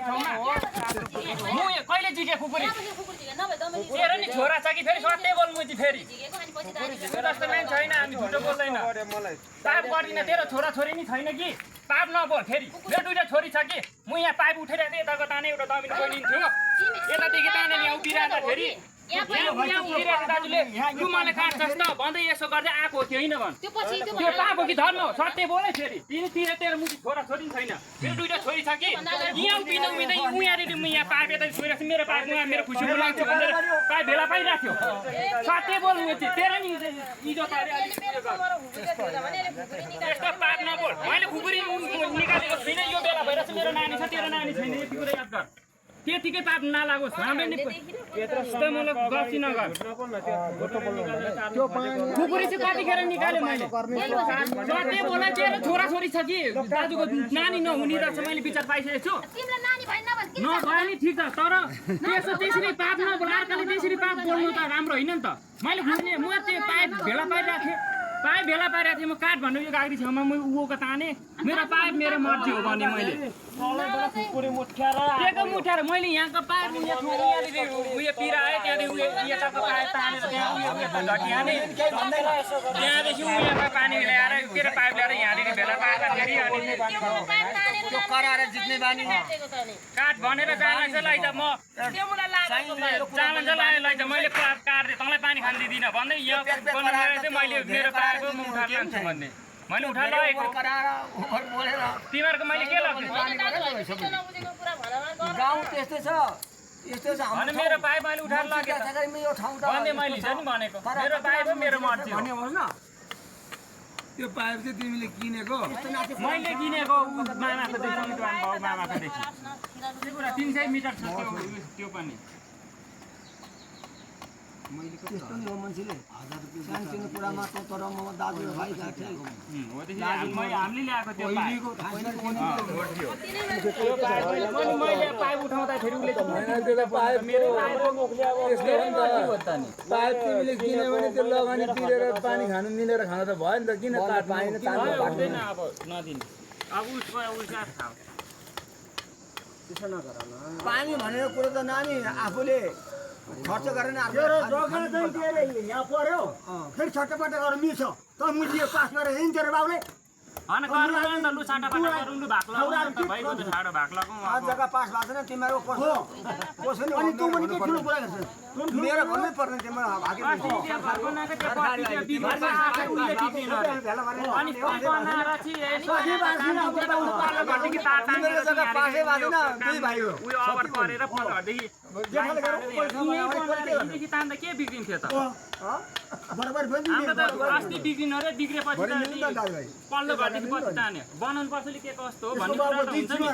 ठाउँमा म कहिले जिगे कुकुरी तेरो नि छोरा छ कि फेरि सट्टै बोल्नु चाहिँ फेरि जस्तो मान्छे छैन हामी झुटो बोल्दैन पाप गर्दिन तेरो छोरा छोरी नि छैन कि पाप नबोल फेरि मेरो दुईटा छोरी छ कि म यहाँ पाइप उठेर यताको ताने एउटा दमिनी बनिन्छु यतादेखि ताने यहाँ उभिरहँदा फेरि दाजुले रुमाले काट्छस् त भन्दै यसो गर्दै आएको थियो होइन भन् त्यो पाप हो कि धर्म हो सट्टै बोले फेरि तिमीतिर तेरो मुखी छोरा छोरी छैन मेरो दुईटा छोरी छ कि यहाँ उभिँदै उभिँदै उहाँनिर म यहाँ पाइप यता छोइरहेको छु मेरो पाइप उहाँ मेरो खुसीको लाग्छ भनेर पाइप भेला पाइराख्यो सट्टै बोल्नु चाहिँ तेरो नि इज्जत यस्तो पाप नबोल मैले खुकुरी निकालेको छुइनँ यो बेला भइरहेको छ मेरो नानी छ तेरो नानी छैन यति कुरा याद गर त्यतिकै पाप नलागोस् राम्रै नि यस्तो मलाई गल्ती नगर खुकुरी चाहिँ कतिखेर निकाल्यो मैले सट्टै बोला तेरो छोराछोरी छ कि दाजुको नानी नहुने रहेछ मैले विचार पाइसकेको छु नभए नि ठिक छ तर त्यसरी पाप नबोल अर्काले त्यसरी पाप बोल्नु त राम्रो होइन नि त मैले खुर्ने म त्यो पाइप भेला पाइराखेँ पाइप भेला पाइरहेको थिएँ म काठ भन्नु यो गाडी छेउमा म उको ताने मेरो पाइप मेरो मर्जी हो भने मैले मुठ्याएर मैले यहाँको पाइप उयो पिराएँ त्यहाँदेखि यताको पाइप तानेर त्यहाँदेखि उयोको पानी ल्याएर के अरे पाइप ल्याएर यहाँनिर भेला पार्दाखेरि अनि कराएर जित्ने बानी काठ भनेर जान्छ लैजा म जान्छ लैजा मैले काट्दै तँलाई पानी खान दिँदिनँ भन्दै यहाँ बनाएर चाहिँ मैले मेरो पाएको म उठाएर लान्छु भन्ने मैले उठाएर लगेको तिमीहरूको मैले के लाग्छु गाउँ त्यस्तै छ यस्तो छ अनि मेरो पाइप मैले उठाएर लगेँ यो ठाउँ त भन्दै मैले हिजो नि भनेको मेरो पाइप मेरो मर्जी हो भन्नुहोस् न त्यो पाइप चाहिँ तिमीले किनेको मैले किनेको मामाको देखि बाउ मामाको देखि त्यो कुरा 300 मिटर छ त्यो पनि त्यस्तो नि हो मान्छेले 1000 रुपैयाँ सानसानो कुरामा त तर म दाजु भाइ गाठे हामीले ल्याएको त्यो मैले पाइप उठाउँदाखेरि उसले पाइप तिमीले किन्यो भने त्यो लगानी तिरेर पानी खानु मिलेर खान त भयो नि त किन काट पाएन हुँदैन अब नदिने अब उसको त्यसो नगर न पानी भनेको कुरो त नानी आफूले खर्च गरेर यहाँ पर्यो फेरि छट्टपट्ट गरेर मिल्छ त मुझे पास गरेर हिँड्थ्यो बाउले अनि गर्नु न लु साटापाटा गरौँ लु भाग लगाउँ त भाइको त छाडो भाग लगाउँ जग्गा पास भएको छैन तिमीहरू कसो अनि तँ पनि के ठुलो कुरा गर्छस् मेरो भन्नै पर्ने तिम्रो भागे के बिग्रिन्थ्यो त अस्ति बिग्रिनु रे बिग्रेपछि पल्लो घरदेखि पछि तान्यो बनाउनु पर्छ के कस्तो हो भन्ने कुरा त हुन्छ नि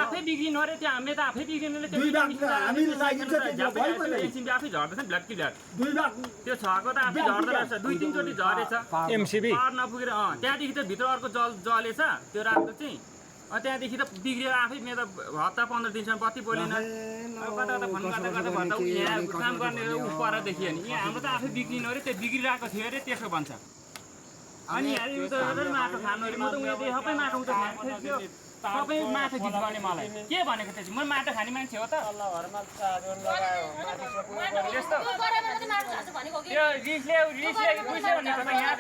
आफै बिग्रिनु अरे त्यो हामीले त आफै बिग्रिनुले आफै झर्दैछ ब्ल्याक कि ब्ल्याक त्यो छको त आफै झर्दो रहेछ 2-3 चोटि झरेछ एमसिबी नपुगेर त्यहाँदेखि त भित्र अर्को जलेछ त्यो रातको चाहिँ त्यहाँदेखि त बिग्रिएर आफै मेरो त हप्ता 15 दिनसम्म बत्ती बोलेन कता कता फोन गर्दा गर्दा भन्दा यहाँ काम गर्ने पर देखियो नि यहाँ हाम्रो त आफै बिग्रिनु अरे त्यो बिग्रिरहेको थियो अरे त्यसो भन्छ अनि माटो खानु अरे म त उयो सबै माटो उता खान्थ्यो सबै माटो गीत गर्ने मलाई के भनेको त्यसो म माटो खाने मान्छे हो त त्यस्तो त्यो रिसले पुइस्यो भनेको त यहाँ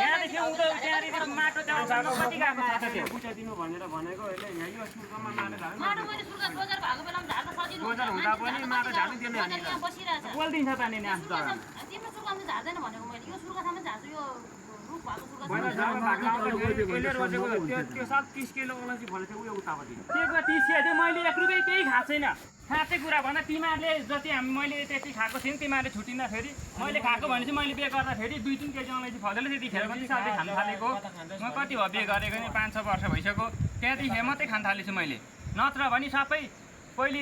यहाँदेखि उँधो त्यहाँनिर माटो जान्छ कति गएको छ त्यो बुझाइदिनु भनेर भनेको होइन यहाँ यो सुर्खामा माटो गोजर हुँदा पनि माटो झार्नु दिने बोलिदिन्छ त नि आफ्नो त्यो सब 30 किलो अलैँची भनेको उयो उतापट्टि त्यसको 30 थियो मैले 1 रुपैयाँ केही खाएको छैन साँच्चै कुरा भन्दा तिमीहरूले जति मैले त्यति खाएको थिएँ तिमीहरूले छुटिँदाखेरि मैले खाएको भनेपछि मैले बे गर्दाखेरि 2-3 केजी अलैँची फलेर त्यतिखेर पनि साथै खान थालेको म कति हो बे गरेको नि 5-6 वर्ष भइसक्यो त्यहाँदेखि मात्रै खान थालेछु मैले नत्र भने सबै पहिले